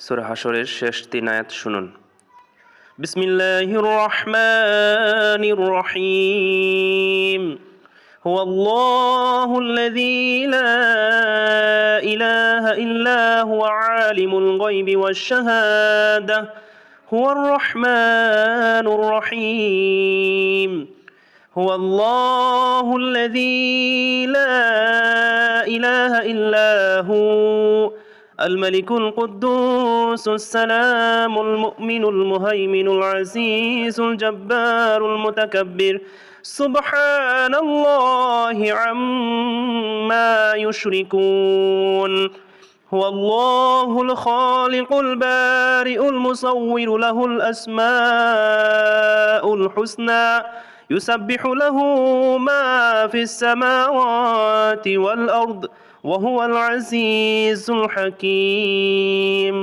সূরা হাশরের শেষ 3 আয়াত শুনুন। বিসমিল্লাহির রহমানির রহিম। হুয়াল্লাহুল্লাযী লা ইলাহা ইল্লা হুয়া আলিমুল গায়বি ওয়াশ শাহাদাহ হুয়ার রহমানুর রহিম। হুয়াল্লাহুল্লাযী লা ইলাহা ইল্লা হু الملك القدوس السلام المؤمن المهيمن العزيز الجبار المتكبر سبحان الله عما يشركون. هو الله الخالق البارئ المصور له الأسماء الحسنى يسبح له ما في السماوات والأرض وهو العزيز الحكيم.